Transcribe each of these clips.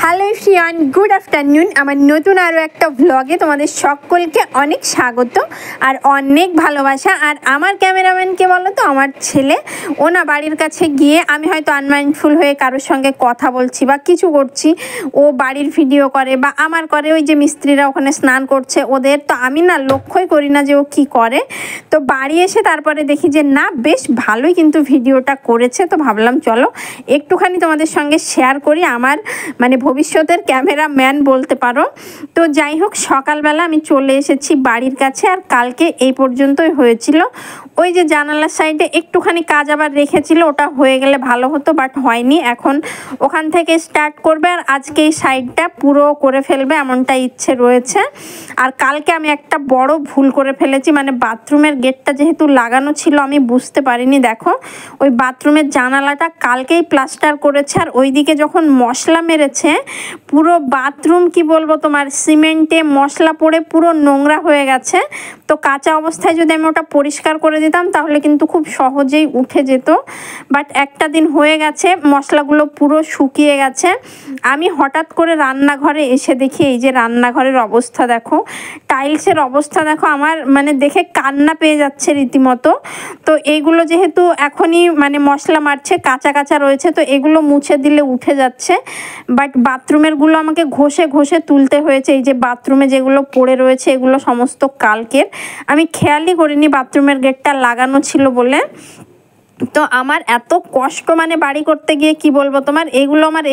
Hello everyone, good afternoon. আমার নতুন আরও একটা ভ্লগে তোমাদের সকলকে অনেক স্বাগত আর অনেক ভালোবাসা। আর আমার ক্যামেরাম্যানকে বলো তো, আমার ছেলে, ও না বাড়ির কাছে গিয়ে আমি হয়তো আনমাইন্ডফুল হয়ে কারোর সঙ্গে কথা বলছি বা কিছু করছি, ও বাড়ির ভিডিও করে বা আমার করে। ওই যে মিস্ত্রিরা ওখানে স্নান করছে ওদের, তো আমি না লক্ষ্যই করি না যে ও কী করে। তো বাড়ি এসে তারপরে দেখি যে না, বেশ ভালোই কিন্তু ভিডিওটা করেছে। তো ভাবলাম চলো একটুখানি তোমাদের সঙ্গে শেয়ার করি, আমার মানে ভবিষ্যতের ক্যামেরাম্যান বলতে পারো। তো যাই হোক, সকালবেলা আমি চলে এসেছি বাড়ির কাছে। আর কালকে এই পর্যন্তই হয়েছিল। ওই যে জানালার সাইডে একটুখানি কাজ আবার রেখেছিল, ওটা হয়ে গেলে ভালো হতো, বাট হয়নি। এখন ওখান থেকে স্টার্ট করবে আর আজকে এই সাইডটা পুরো করে ফেলবে এমনটা ইচ্ছে রয়েছে। আর কালকে আমি একটা বড় ভুল করে ফেলেছি, মানে বাথরুমের গেটটা যেহেতু লাগানো ছিল আমি বুঝতে পারিনি। দেখো, ওই বাথরুমের জানালাটা কালকেই প্লাস্টার করেছে, আর ওইদিকে যখন মশলা মেরেছে পুরো বাথরুম কি বলবো তোমার, সিমেন্টে মশলা পড়ে পুরো নোংরা হয়ে গেছে। তো কাঁচা অবস্থায় যদি আমি ওটা পরিষ্কার করে দিতাম তাহলে কিন্তু খুব সহজেই উঠে যেত, বাট একটা দিন হয়ে গেছে, মশলাগুলো পুরো শুকিয়ে গেছে। আমি হঠাৎ করে রান্নাঘরে এসে দেখি এই যে রান্নাঘরের অবস্থা দেখো, টাইলসের অবস্থা দেখো, আমার মানে দেখে কান্না পেয়ে যাচ্ছে রীতিমতো। তো এইগুলো যেহেতু এখনই মানে মশলা মারছে, কাঁচা কাঁচা রয়েছে, তো এগুলো মুছে দিলে উঠে যাচ্ছে, বাট বাথরুমেরগুলো আমাকে ঘষে ঘষে তুলতে হয়েছে। এই যে বাথরুমে যেগুলো পড়ে রয়েছে এগুলো সমস্ত কালকের, আমি খেয়ালই করিনি বাথরুমের গেটটা লাগানো ছিল বলে। তো আমার এত কষ্ট মানে বাড়ি করতে গিয়ে কি বলবো তোমার, এগুলো আমার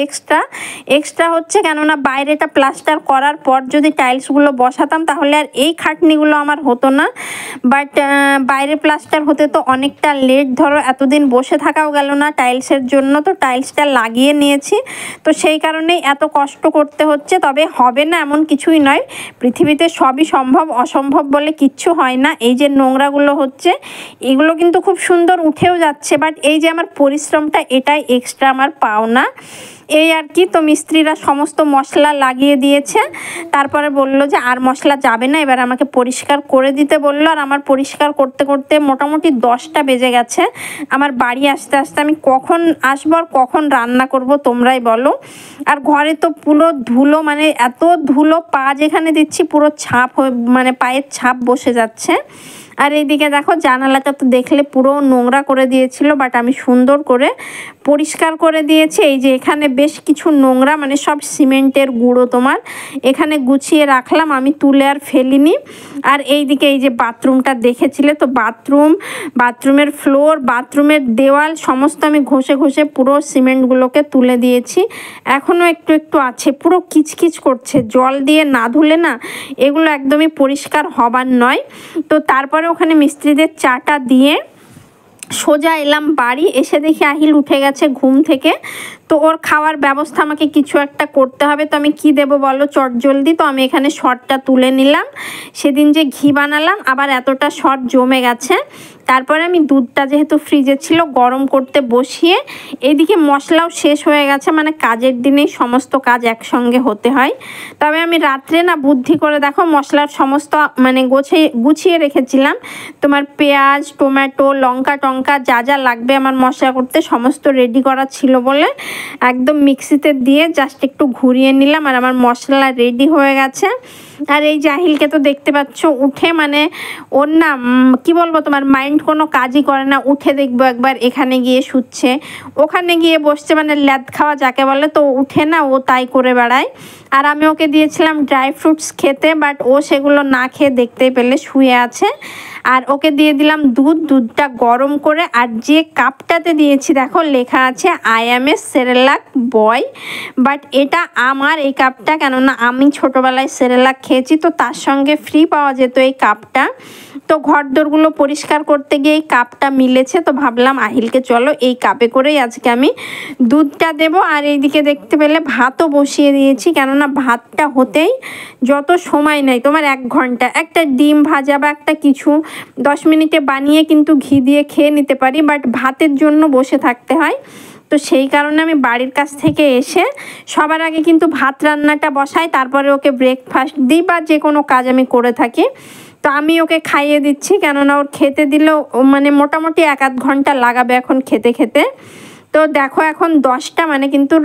এক্সট্রা হচ্ছে, কেননা বাইরেটা প্লাস্টার করার পর যদি টাইলসগুলো বসাতাম তাহলে আর এই খাটনিগুলো আমার হতো না। বাট বাইরে প্লাস্টার হতে তো অনেকটা লেট, ধরো এতদিন বসে থাকাও গেল না টাইলসের জন্য, তো টাইলসটা লাগিয়ে নিয়েছি। তো সেই কারণেই এত কষ্ট করতে হচ্ছে। তবে হবে না এমন কিছুই নয়, পৃথিবীতে সবই সম্ভব, অসম্ভব বলে কিচ্ছু হয় না। এই যে নোংরাগুলো হচ্ছে এগুলো কিন্তু খুব সুন্দর উঠেও যাচ্ছে, বাট এই যে আমার পরিশ্রমটা এটাই এক্সট্রা আমার পাওনা, এই আর কি। তো মিস্ত্রিরা সমস্ত মশলা লাগিয়ে দিয়েছে, তারপরে বললো যে আর মশলা যাবে না, এবার আমাকে পরিষ্কার করে দিতে বললো। আর আমার পরিষ্কার করতে করতে মোটামুটি 10টা বেজে গেছে। আমার বাড়ি আসতে আসতে আমি কখন আসবো আর কখন রান্না করব তোমরাই বলো। আর ঘরে তো পুরো ধুলো, মানে এত ধুলো, পা যেখানে দিচ্ছি পুরো ছাপ হয়ে, মানে পায়ের ছাপ বসে যাচ্ছে। আর এইদিকে দেখো জানালাটা তো দেখলে পুরো নোংরা করে দিয়েছিল, বাট আমি সুন্দর করে পরিষ্কার করে দিয়েছি। এই যে এখানে বেশ কিছু নোংরা, মানে সব সিমেন্টের গুঁড়ো তোমার, এখানে গুছিয়ে রাখলাম, আমি তুলে আর ফেলিনি। আর এইদিকে এই যে বাথরুমটা দেখেছিলে, তো বাথরুমের ফ্লোর, বাথরুমের দেওয়াল সমস্ত আমি ঘষে ঘষে পুরো সিমেন্টগুলোকে তুলে দিয়েছি। এখনও একটু একটু আছে, পুরো কিচকিচ করছে, জল দিয়ে না ধুলে না এগুলো একদমই পরিষ্কার হবার নয়। তো তারপরে ওখানে মিস্ত্রিদের চাটা দিয়ে সোজা এলাম বাড়ি। এসে দেখি আহিল উঠে গেছে ঘুম থেকে, তো ওর খাওয়ার ব্যবস্থা আমাকে কিছু একটা করতে হবে। তো আমি কি দেবো বলো চটজলদি, তো আমি এখানে শর্টটা তুলে নিলাম। সেদিন যে ঘি বানালাম আবার এতটা শর্ট জমে গেছে। তারপরে আমি দুধটা যেহেতু ফ্রিজে ছিল গরম করতে বসিয়ে, এইদিকে মশলাও শেষ হয়ে গেছে, মানে কাজের দিনেই সমস্ত কাজ একসঙ্গে হতে হয়। তবে আমি রাত্রে না বুদ্ধি করে দেখো মশলার সমস্ত মানে গুছিয়ে রেখেছিলাম, তোমার পেঁয়াজ, টমেটো, লঙ্কা টঙ্কা যা যা লাগবে আমার মশলা করতে সমস্ত রেডি করা ছিল বলে একদম মিক্সিতে দিয়ে জাস্ট একটু ঘুরিয়ে নিলাম, আর আমার মশলা রেডি হয়ে গেছে। আর এই জাহিলকে তো দেখতে পাচ্ছ উঠে, মানে ওর না কি বলবো তোমার, মাইন্ড কোনো কাজই করে না। উঠে দেখবো একবার এখানে গিয়ে শুচ্ছে, ওখানে গিয়ে বসছে, মানে ল্যাদ খাওয়া যাকে বলে, তো উঠে না, ও তাই করে বেড়ায়। আর আমি ওকে দিয়েছিলাম ড্রাই ফ্রুটস খেতে, বাট ও সেগুলো না খেয়ে দেখতেই পেলে শুয়ে আছে। আর ওকে দিয়ে দিলাম দুধটা গরম করে, আর যে কাপটাতে দিয়েছি দেখো লেখা আছে I am A Cerelac boy, but এটা আমার এই কাপটা, কেননা আমি ছোটোবেলায় সেরেলাক খেয়েছি, তো তার সঙ্গে ফ্রি পাওয়া যেত এই কাপটা। তো ঘরদোরগুলো পরিষ্কার করতে গিয়ে এই কাপটা মিলেছে, তো ভাবলাম আহিলকে চলো এই কাপে করেই আজকে আমি দুধটা দেব। আর এইদিকে দেখতে পেলে ভাতও বসিয়ে দিয়েছি, কেননা ভাতটা হতেই যত সময় নেই তোমার 1 ঘন্টা, একটা ডিম ভাজা বা একটা কিছু 10 মিনিটে বানিয়ে কিন্তু ঘি দিয়ে খেয়ে নিতে পারি, বাট ভাতের জন্য বসে থাকতে হয়। তো সেই কারণে আমি বাড়ির কাছ থেকে এসে সবার আগে কিন্তু ভাত রান্নাটা বসাই, তারপরে ওকে ব্রেকফাস্ট দিই বা যে কোনো কাজ আমি করে থাকি। তো আমি ওকে খাইয়ে দিচ্ছি, কেননা ওর খেতে দিলেও মানে মোটামুটি 1-8 ঘন্টা লাগাবে এখন খেতে খেতে। তো দেখো এখন 10টা, মানে কিন্তু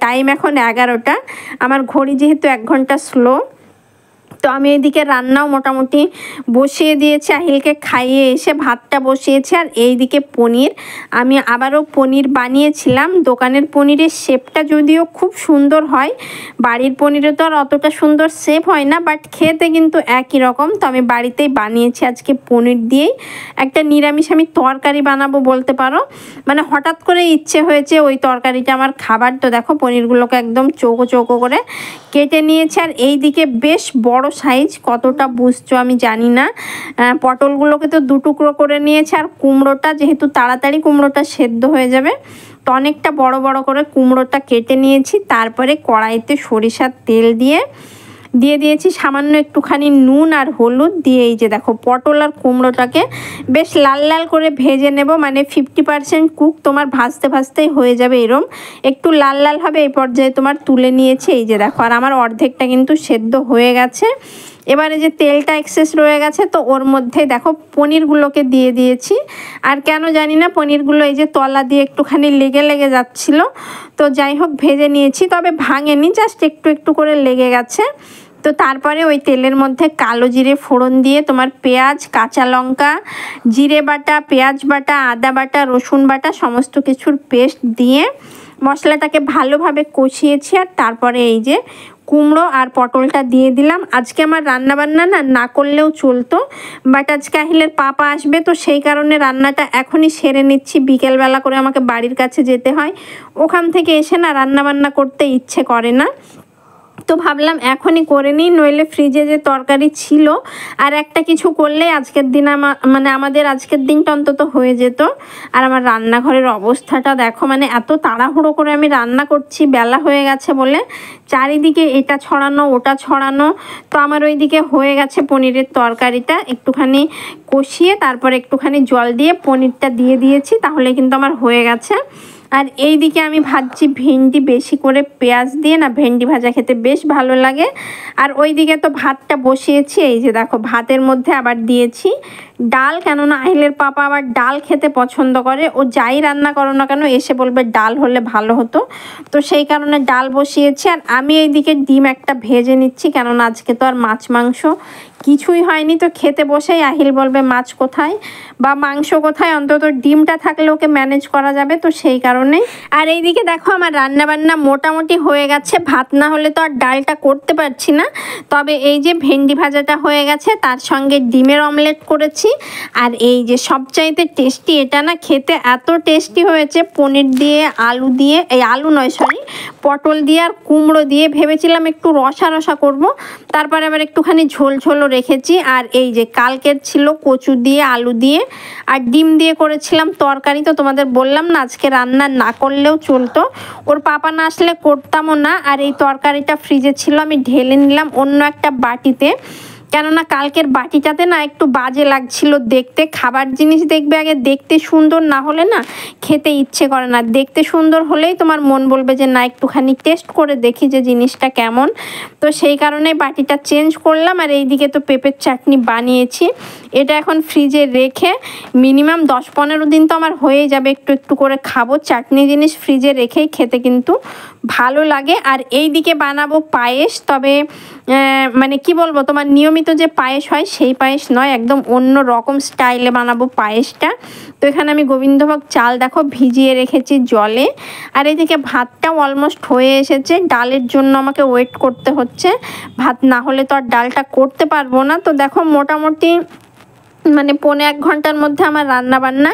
টাইম এখন 11টা। আমার ঘড়ি যেহেতু 1 ঘন্টা স্লো, তো আমি এইদিকে রান্নাও মোটামুটি বসিয়ে দিয়েছি। আহিলকে খাইয়ে এসে ভাতটা বসিয়েছি। আর এইদিকে পনির, আমি আবারও পনির বানিয়েছিলাম। দোকানের পনিরের শেপটা যদিও খুব সুন্দর হয়, বাড়ির পনিরে তো আর অতটা সুন্দর শেপ হয় না, বাট খেতে কিন্তু একই রকম। তো আমি বাড়িতেই বানিয়েছি আজকে পনির দিয়েই একটা নিরামিষ আমি তরকারি বানাবো বলতে পারো। মানে হঠাৎ করে ইচ্ছে হয়েছে ওই তরকারিটা আমার খাবার। তো দেখো পনিরগুলোকে একদম চৌকো চৌকো করে কেটে নিয়েছি। আর এইদিকে বেশ বড় সাইজ, কতটা বুঝছো আমি জানি না, পটলগুলোকে তো 2 টুকরো করে নিয়েছে। আর কুমড়োটা যেহেতু তাড়াতাড়ি কুমড়োটা সেদ্ধ হয়ে যাবে, তো অনেকটা বড় বড় করে কুমড়োটা কেটে নিয়েছি। তারপরে কড়াইতে সরিষার তেল দিয়ে দিয়েছি সামান্য একটুখানি নুন আর হলুদ দিয়ে, এই যে দেখো পটল আর কুমড়োটাকে বেশ লাল লাল করে ভেজে নেব। মানে 50% কুক, তোমার ভাজতে ভাজতেই হয়ে যাবে এরম, একটু লাল লাল হবে। এই পর্যায়ে তোমার তুলে নিয়েছে, এই যে দেখো। আর আমার অর্ধেকটা কিন্তু সেদ্ধ হয়ে গেছে। এবারে যে তেলটা এক্সেস রয়ে গেছে, তো ওর মধ্যে দেখো পনিরগুলোকে দিয়ে দিয়েছি। আর কেন জানি না পনিরগুলো এই যে তলা দিয়ে একটুখানি লেগে লেগে যাচ্ছিল, তো যাই হোক ভেজে নিয়েছি, তবে ভাঙেনি, জাস্ট একটু একটু করে লেগে গেছে। তো তারপরে ওই তেলের মধ্যে কালো জিরে ফোড়ন দিয়ে তোমার পেঁয়াজ, কাঁচা লঙ্কা, জিরে বাটা, পেঁয়াজ বাটা, আদা বাটা, রসুন বাটা সমস্ত কিছুর পেস্ট দিয়ে মশলাটাকে ভালোভাবে কষিয়েছি। আর তারপরে এই যে কুমড়ো আর পটলটা দিয়ে দিলাম। আজকে আমার রান্নাবান্না না করলেও চলতো, বাট আজকে আহিলের পাপা আসবে, তো সেই কারণে রান্নাটা এখনই সেরে নিচ্ছি। বিকেলবেলা করে আমাকে বাড়ির কাছে যেতে হয়, ওখান থেকে এসে না রান্নাবান্না করতে ইচ্ছে করে না। তো ভাবলাম এখনই করে নিই, নইলে ফ্রিজে যে তরকারি ছিল আর একটা কিছু করলে আজকের দিন মানে আমাদের আজকের দিনটা অন্তত হয়ে যেত। আর আমার রান্নাঘরের অবস্থাটা দেখো, মানে এত তাড়াহুড়ো করে আমি রান্না করছি, বেলা হয়ে গেছে বলে চারিদিকে এটা ছড়ানো ওটা ছড়ানো। তো আমার ওইদিকে হয়ে গেছে পনিরের তরকারিটা, একটুখানি কষিয়ে তারপর একটুখানি জল দিয়ে পনিরটা দিয়ে দিয়েছি, তাহলে কিন্তু আমার হয়ে গেছে। আর এই দিকে আমি ভাজছি ভেন্ডি, বেশি করে পেঁয়াজ দিয়ে না ভেন্ডি ভাজা খেতে বেশ ভালো লাগে। আর ওই দিকে তো ভাতটা বসিয়েছি, এই যে দেখো ভাতের মধ্যে আবার দিয়েছি ডাল, কেননা আহিলের পাপা আবার ডাল খেতে পছন্দ করে। ও যাই রান্না করো না কেন এসে বলবে ডাল হলে ভালো হতো, তো সেই কারণে ডাল বসিয়েছি। আর আমি এইদিকে ডিম একটা ভেজে নিচ্ছি, কেননা আজকে তো আর মাছ মাংস কিছুই হয়নি। তো খেতে বসেই আহিল বলবে মাছ কোথায় বা মাংস কোথায়, অন্তত ডিমটা থাকলে ওকে ম্যানেজ করা যাবে, তো সেই কারণেই। আর এইদিকে দেখো আমার রান্নাবান্না মোটামুটি হয়ে গেছে। ভাত না হলে তো আর ডালটা করতে পারছি না, তবে এই যে ভেন্ডি ভাজাটা হয়ে গেছে, তার সঙ্গে ডিমের অমলেট করেছি। আর এই যে সবচাইতে টেস্টি, এটা না খেতে এত টেস্টি হয়েছে, পনির দিয়ে আলু দিয়ে, এই আলু নয় সরি পটল দিয়ে আর কুমড়ো দিয়ে। ভেবেছিলাম একটু রসা রসা করব, তারপরে আবার একটুখানি ঝোল ঝোলও রেখেছি। আর এই যে কালকের ছিল কচু দিয়ে, আলু দিয়ে আর ডিম দিয়ে করেছিলাম তরকারি। তো তোমাদের বললাম না আজকে রান্না না করলেও চলতো, ওর পাপা না আসলে করতামও না। আর এই তরকারিটা ফ্রিজে ছিল, আমি ঢেলে নিলাম অন্য একটা বাটিতে, কেননা কালকের বাটিটাতে না একটু বাজে লাগছিল দেখতে। খাবার জিনিস দেখবে আগে দেখতে সুন্দর না হলে না খেতে ইচ্ছে করে না, দেখতে সুন্দর হলেই তোমার মন বলবে যে না একটুখানি টেস্ট করে দেখি যে জিনিসটা কেমন। তো সেই কারণে বাটিটা চেঞ্জ করলাম। আর এইদিকে তো পেঁপের চাটনি বানিয়েছি, এটা এখন ফ্রিজে রেখে মিনিমাম 10-15 দিন তো আমার হয়ে যাবে, একটু একটু করে খাবো। চাটনি জিনিস ফ্রিজে রেখেই খেতে কিন্তু ভালো লাগে। আর এই দিকে বানাবো পায়েস, তবে মানে কি বলবো তোমার নিয়মিত যে পায়েস হয় সেই পায়েস নয়, একদম অন্য রকম স্টাইলে বানাবো পায়েসটা। তো এখানে আমি গোবিন্দভোগ চাল দেখো ভিজিয়ে রেখেছি জলে। আর এদিকে ভাতটাও অলমোস্ট হয়ে এসেছে, ডালের জন্য আমাকে ওয়েট করতে হচ্ছে, ভাত না হলে তো আর ডালটা করতে পারবো না। তো দেখো মোটামুটি মানে 1.5 ঘন্টার মধ্যে আমার রান্না বান্না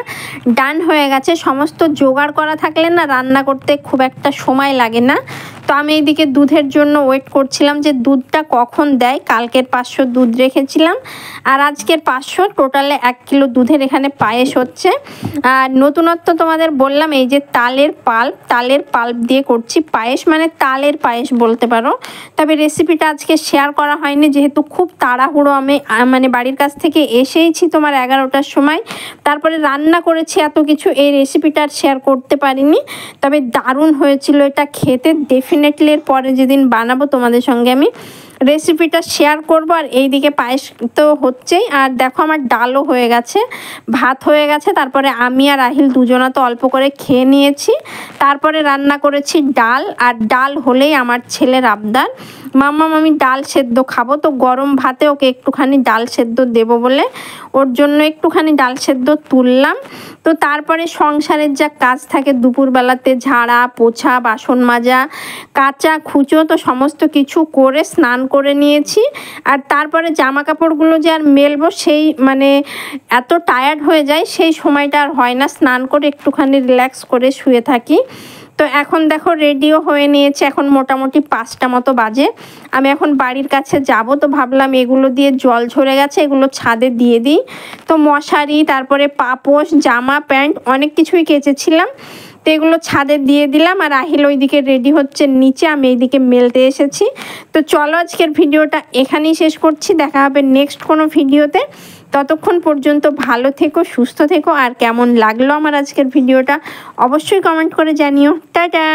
ডান হয়ে গেছে। সমস্ত জোগাড় করা থাকলে না রান্না করতে খুব একটা সময় লাগে না। তো আমি এইদিকে দুধের জন্য ওয়েট করছিলাম যে দুধটা কখন দেয়। কালকের 500 দুধ রেখেছিলাম আর আজকের 500, টোটালে 1 কিলো দুধের এখানে পায়েস হচ্ছে। আর নতুনত্ব তোমাদের বললাম এই যে তালের পাল্প দিয়ে করছি পায়েস, মানে তালের পায়েস বলতে পারো। তবে রেসিপিটা আজকে শেয়ার করা হয়নি, যেহেতু খুব তাড়াহুড়ো আমি মানে বাড়ির কাছ থেকে এসেইছি তোমার 11টার সময়, তারপরে রান্না করেছি এত কিছু, এই রেসিপিটা আর শেয়ার করতে পারিনি। তবে দারুণ হয়েছিল এটা খেতে, ডেফিনেটলি এর পরে যেদিন বানাবো তোমাদের সঙ্গে আমি রেসিপিটা শেয়ার করব। আর এইদিকে পায়েস তো হচ্ছেই, আর দেখো আমার ডালও হয়ে গেছে, ভাত হয়ে গেছে। তারপরে আমি আর রাহিল দুজনা তো অল্প করে খেয়ে নিয়েছি। তারপরে রান্না করেছি ডাল, আর ডাল হলেই আমার ছেলের আবদার, মাম্মা আমি ডাল সেদ্ধ খাবো। তো গরম ভাতে ওকে একটুখানি ডাল সেদ্ধ দেব বলে ওর জন্য একটুখানি ডাল সেদ্ধ তুললাম। তো তারপরে সংসারের যা কাজ থাকে দুপুরবেলাতে, ঝাড়া পোছা, বাসন মাজা, কাচা খুচো, তো সমস্ত কিছু করে স্নান করে নিয়েছি। আর তারপরে জামা কাপড়গুলো যে আর মেলবো, সেই মানে এত টায়ার্ড হয়ে যায়, সেই সময়টা আর হয় না। স্নান করে একটুখানি রিল্যাক্স করে শুয়ে থাকি। তো এখন দেখো রেডিও হয়ে নিয়েছে, এখন মোটামুটি 5টা মতো বাজে। আমি এখন বাড়ির কাছে যাব। তো ভাবলাম এগুলো দিয়ে জল ঝরে গেছে, এগুলো ছাদে দিয়ে দিই। তো মশারি, তারপরে পাপোশ, জামা প্যান্ট অনেক কিছুই কেচেছিলাম, তো এগুলো ছাদে দিয়ে দিলাম। আর রাহিল ওইদিকে রেডি হচ্ছে নিচে, আমি এইদিকে মেলতে এসেছি। তো চলো আজকের ভিডিওটা এখানেই শেষ করছি, দেখা হবে নেক্সট কোনো ভিডিওতে। ততক্ষণ পর্যন্ত ভালো থেকো, সুস্থ থেকো। আর কেমন লাগলো আমার আজকের ভিডিওটা অবশ্যই কমেন্ট করে জানিও। টাটা।